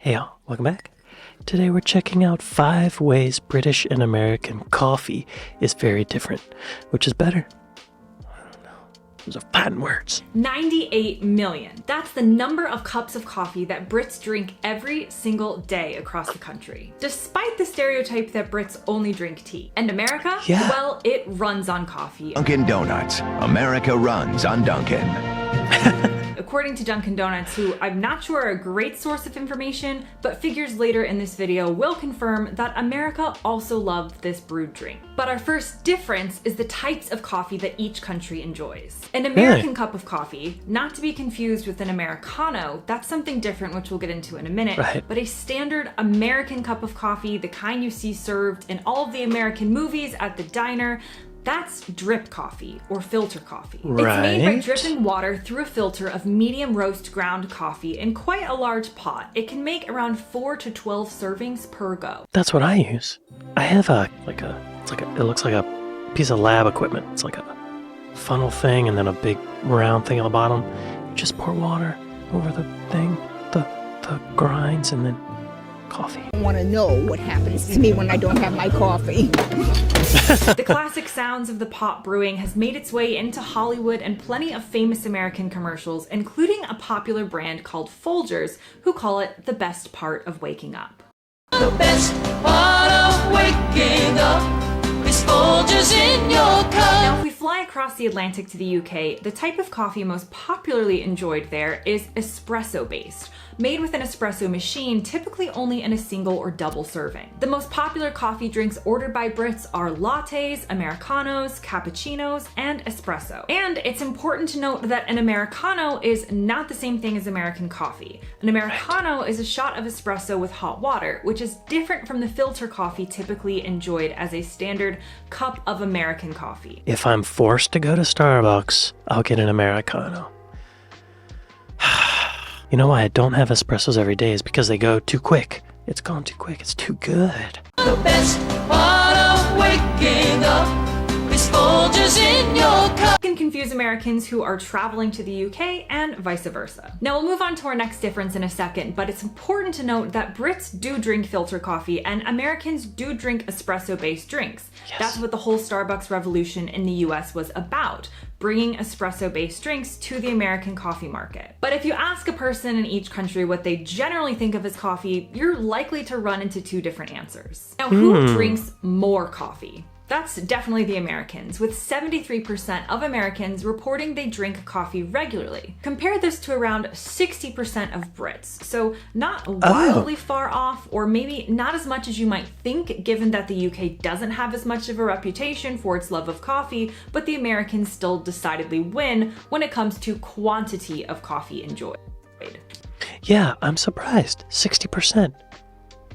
Hey y'all, welcome back. Today we're checking out 5 ways British and American coffee is very different. Which is better? I don't know. Those are fine words. 98 million. That's the number of cups of coffee that Brits drink every single day across the country. Despite the stereotype that Brits only drink tea. And America? Yeah. Well, it runs on coffee. Dunkin' Donuts. America runs on Dunkin'. According to Dunkin' Donuts, who I'm not sure are a great source of information, but figures later in this video will confirm that America also loved this brewed drink. But our first difference is the types of coffee that each country enjoys. An American cup of coffee, not to be confused with an Americano, that's something different which we'll get into in a minute, Right. but a standard American cup of coffee, the kind you see served in all of the American movies at the diner, that's drip coffee or filter coffee. It's made by Right. dripping water through a filter of medium roast ground coffee in quite a large pot. It can make around 4 to 12 servings per go. That's what I use. I have it looks like a piece of lab equipment. It's like a funnel thing and then a big round thing on the bottom. You just pour water over the thing, the grinds, and then coffee. I want to know what happens to me when I don't have my coffee. The classic sounds of the pot brewing has made its way into Hollywood and plenty of famous American commercials, including a popular brand called Folgers, who call it the best part of waking up. The best part of waking up is Folgers in your cup. Now, if we fly across the Atlantic to the UK, the type of coffee most popularly enjoyed there is espresso-based, made with an espresso machine, typically only in a single or double serving. The most popular coffee drinks ordered by Brits are lattes, Americanos, cappuccinos, and espresso. And it's important to note that an Americano is not the same thing as American coffee. An Americano is a shot of espresso with hot water, which is different from the filter coffee typically enjoyed as a standard cup of American coffee. If I'm forced to go to Starbucks, I'll get an Americano. You know why I don't have espressos every day is because they go too quick. It's gone too quick. It's too good. The best part of waking up is Folgers in your cup. Can confuse Americans who are traveling to the UK and vice versa. Now we'll move on to our next difference in a second, but it's important to note that Brits do drink filter coffee and Americans do drink espresso-based drinks. Yes. That's what the whole Starbucks revolution in the US was about, bringing espresso-based drinks to the American coffee market. But if you ask a person in each country what they generally think of as coffee, you're likely to run into 2 different answers. Now, who drinks more coffee? That's definitely the Americans, with 73% of Americans reporting they drink coffee regularly. Compare this to around 60% of Brits, so not wildly far off, or maybe not as much as you might think, given that the UK doesn't have as much of a reputation for its love of coffee, but the Americans still decidedly win when it comes to quantity of coffee enjoyed. Yeah, I'm surprised. 60%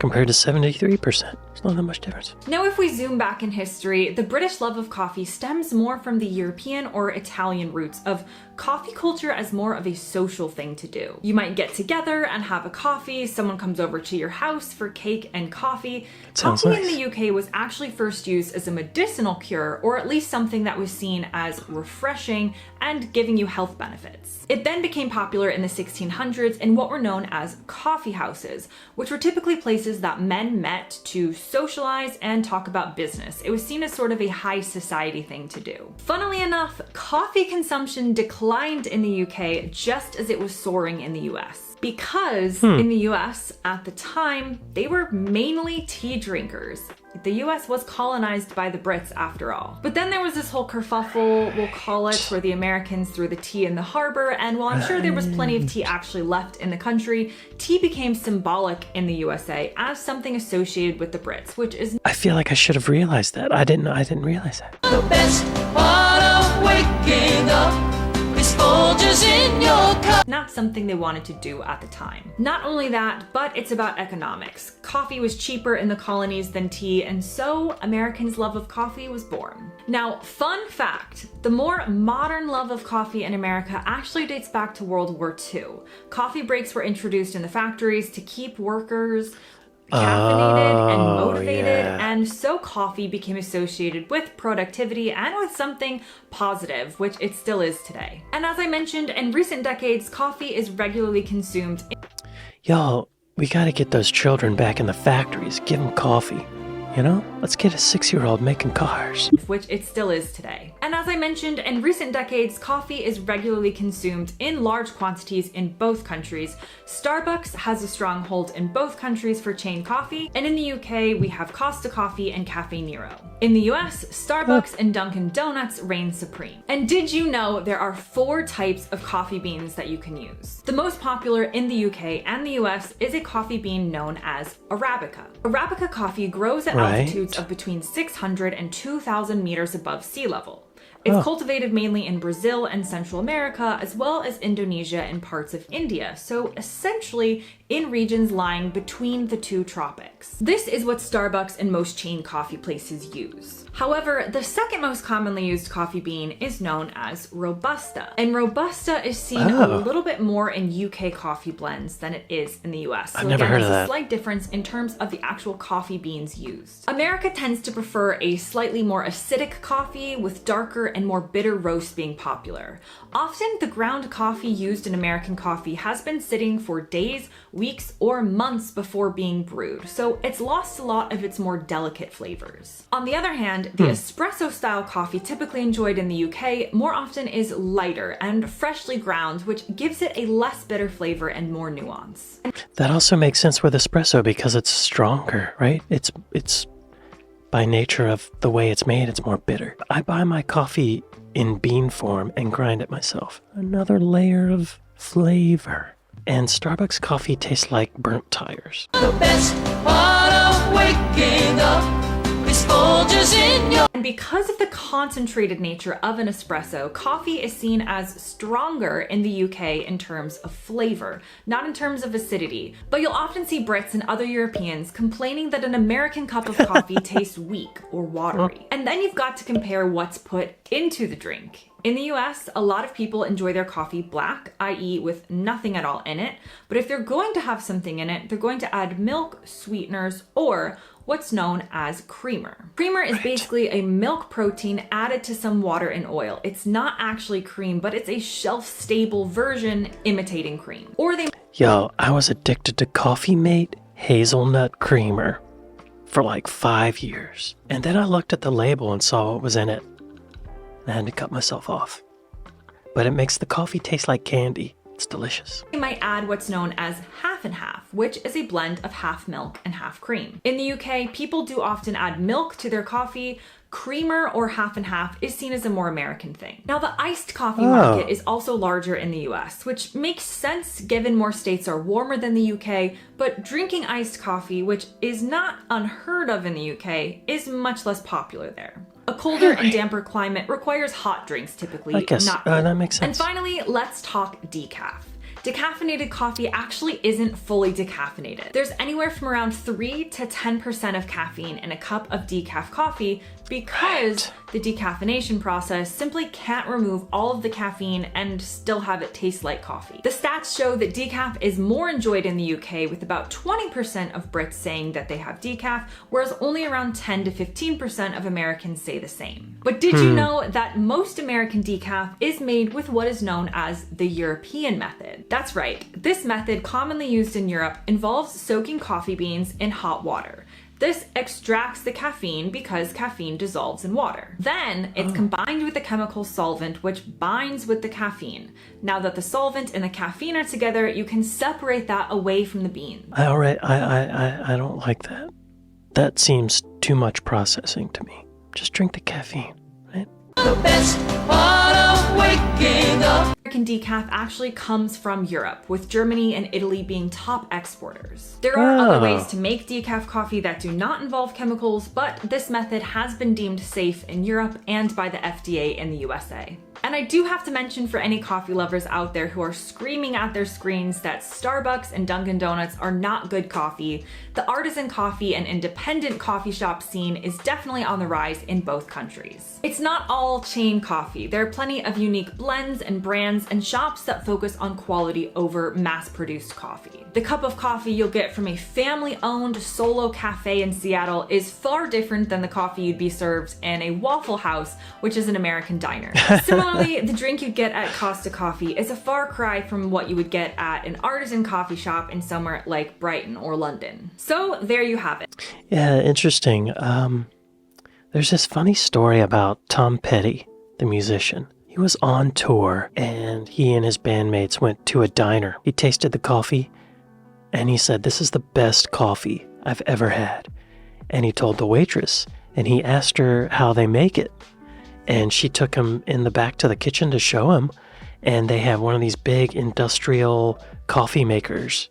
compared to 73%. There's not that much difference. Now, if we zoom back in history, the British love of coffee stems more from the European or Italian roots of coffee culture as more of a social thing to do. You might get together and have a coffee, someone comes over to your house for cake and coffee. Sounds Coffee nice. in the UK was actually first used as a medicinal cure, or at least something that was seen as refreshing and giving you health benefits. It then became popular in the 1600s in what were known as coffee houses, which were typically places that men met to socialize and talk about business. It was seen as sort of a high society thing to do. Funnily enough, coffee consumption declined in the UK just as it was soaring in the US. Because in the US at the time, they were mainly tea drinkers. The US was colonized by the Brits after all. But then there was this whole kerfuffle, we'll call it, where the Americans threw the tea in the harbor, and while I'm sure there was plenty of tea actually left in the country, tea became symbolic in the USA as something associated with the Brits, which is I feel like I should have realized that. I didn't realize that. The best part of waking up is Folgers in your cup. not something they wanted to do at the time. Not only that, but it's about economics. Coffee was cheaper in the colonies than tea, and so Americans' love of coffee was born. Now, fun fact, the more modern love of coffee in America actually dates back to World War II. Coffee breaks were introduced in the factories to keep workers caffeinated and motivated, and so coffee became associated with productivity and with something positive, which it still is today. And as I mentioned, in recent decades, coffee is regularly consumed. Y'all, We gotta get those children back in the factories, give them coffee. You know, let's get a 6-year-old making cars. Which it still is today. And as I mentioned, in recent decades, coffee is regularly consumed in large quantities in both countries. Starbucks has a strong hold in both countries for chain coffee, and in the UK, we have Costa Coffee and Cafe Nero. In the US, Starbucks and Dunkin' Donuts reign supreme. And did you know there are 4 types of coffee beans that you can use? The most popular in the UK and the US is a coffee bean known as Arabica. Arabica coffee grows at altitudes of between 600 and 2,000 meters above sea level. It's cultivated mainly in Brazil and Central America, as well as Indonesia and parts of India, so essentially in regions lying between the 2 tropics. This is what Starbucks and most chain coffee places use. However, the second most commonly used coffee bean is known as Robusta, and Robusta is seen a little bit more in UK coffee blends than it is in the US. So I've never heard of there's that. a slight difference in terms of the actual coffee beans used. America tends to prefer a slightly more acidic coffee, with darker and more bitter roasts being popular. Often, the ground coffee used in American coffee has been sitting for days, weeks, or months before being brewed, so it's lost a lot of its more delicate flavors. On the other hand, the espresso style coffee typically enjoyed in the UK more often is lighter and freshly ground, which gives it a less bitter flavor and more nuance. That also makes sense with espresso because it's stronger, right? It's by nature of the way it's made, it's more bitter. I buy my coffee in bean form and grind it myself. Another layer of flavor. And Starbucks coffee tastes like burnt tires. The best part of waking up is Folgers in your. And because of the concentrated nature of an espresso, coffee is seen as stronger in the UK in terms of flavor, not in terms of acidity. But you'll often see Brits and other Europeans complaining that an American cup of coffee tastes weak or watery. And then you've got to compare what's put into the drink. In the US, a lot of people enjoy their coffee black, i.e. with nothing at all in it. But if they're going to have something in it, they're going to add milk, sweeteners, or what's known as creamer. Creamer is basically a milk protein added to some water and oil. It's not actually cream, but it's a shelf-stable version imitating cream. Or they Yo, I was addicted to Coffee Mate hazelnut creamer for like 5 years. And then I looked at the label and saw what was in it. And I had to cut myself off. But it makes the coffee taste like candy. It's delicious. might add what's known as half and half, which is a blend of half milk and half cream. In the UK, people do often add milk to their coffee. Creamer or half and half is seen as a more American thing. Now, the iced coffee market is also larger in the US, which makes sense given more states are warmer than the UK, but drinking iced coffee, which is not unheard of in the UK, is much less popular there. A colder and damper climate requires hot drinks typically, I guess not cold. that makes sense. And finally, let's talk decaf. Decaffeinated coffee actually isn't fully decaffeinated. There's anywhere from around 3 to 10% of caffeine in a cup of decaf coffee because the decaffeination process simply can't remove all of the caffeine and still have it taste like coffee. The stats show that decaf is more enjoyed in the UK, with about 20% of Brits saying that they have decaf, whereas only around 10 to 15% of Americans say the same. But did you know that most American decaf is made with what is known as the European method? That's right. This method, commonly used in Europe, involves soaking coffee beans in hot water. This extracts the caffeine because caffeine dissolves in water. Then it's combined with a chemical solvent which binds with the caffeine. Now that the solvent and the caffeine are together, you can separate that away from the beans. I don't like that. That seems too much processing to me. Just drink the caffeine, right? The best part of waking up. American decaf actually comes from Europe, with Germany and Italy being top exporters. There are other ways to make decaf coffee that do not involve chemicals, but this method has been deemed safe in Europe and by the FDA in the USA. And I do have to mention, for any coffee lovers out there who are screaming at their screens that Starbucks and Dunkin' Donuts are not good coffee, the artisan coffee and independent coffee shop scene is definitely on the rise in both countries. It's not all chain coffee. There are plenty of unique blends and brands and shops that focus on quality over mass-produced coffee. The cup of coffee you'll get from a family-owned solo cafe in Seattle is far different than the coffee you'd be served in a Waffle House, which is an American diner. Similarly, Generally, the drink you get at Costa Coffee is a far cry from what you would get at an artisan coffee shop in somewhere like Brighton or London. So there you have it. Yeah, interesting. There's this funny story about Tom Petty, the musician. He was on tour, and he and his bandmates went to a diner. He tasted the coffee, and he said, "This is the best coffee I've ever had." And he told the waitress, and he asked her how they make it. And she took him in the back to the kitchen to show him, and they have one of these big industrial coffee makers.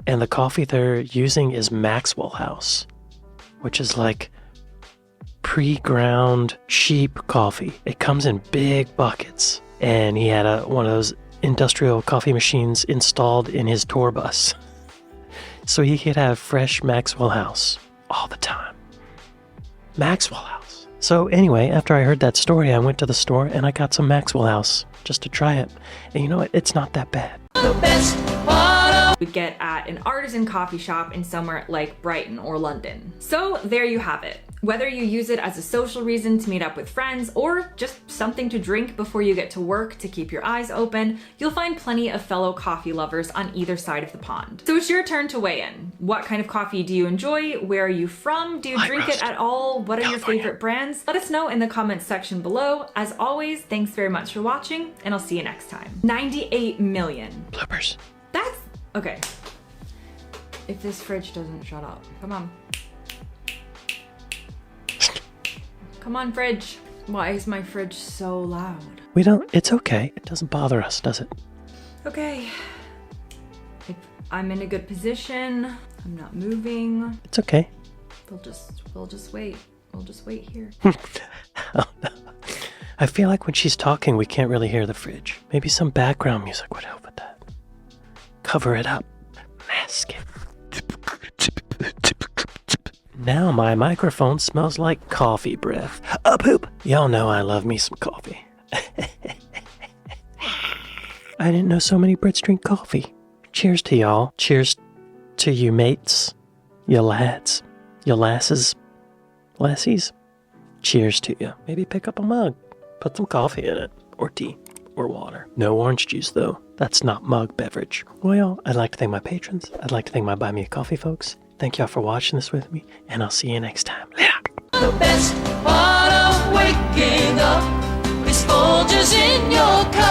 And the coffee they're using is Maxwell House, which is like pre-ground sheep coffee. It comes in big buckets, and he had one of those industrial coffee machines installed in his tour bus, so he could have fresh Maxwell House all the time. Maxwell House. So anyway, after I heard that story, I went to the store and I got some Maxwell House just to try it. And you know what? It's not that bad. The best part of Would get at an artisan coffee shop in somewhere like Brighton or London. So there you have it. Whether you use it as a social reason to meet up with friends or just something to drink before you get to work to keep your eyes open, you'll find plenty of fellow coffee lovers on either side of the pond. So it's your turn to weigh in. What kind of coffee do you enjoy? Where are you from? Do you Light drink roast. it at all? What are your California. favorite brands? Let us know in the comments section below. As always, thanks very much for watching, and I'll see you next time. 98 million. Bloopers. That's okay. If this fridge doesn't shut up, come on. Come on, fridge. Why is my fridge so loud? It's okay. It doesn't bother us, does it? Okay. If I'm in a good position, I'm not moving. It's okay. We'll just wait. We'll just wait here. Oh, no. I feel like when she's talking, we can't really hear the fridge. Maybe some background music would help with that. Cover it up. Mask it. Now my microphone smells like coffee breath. Poop! Y'all know I love me some coffee. I didn't know so many Brits drink coffee. Cheers to y'all. Cheers to you mates, you lads, you lasses, lassies. Cheers to you. Maybe pick up a mug. Put some coffee in it. Or tea. Or water. No orange juice, though. That's not mug beverage. Well, I'd like to thank my patrons. I'd like to thank my Buy Me a Coffee folks. Thank y'all for watching this with me, and I'll see you next time. Later. the best part of waking up is Folgers in your cup.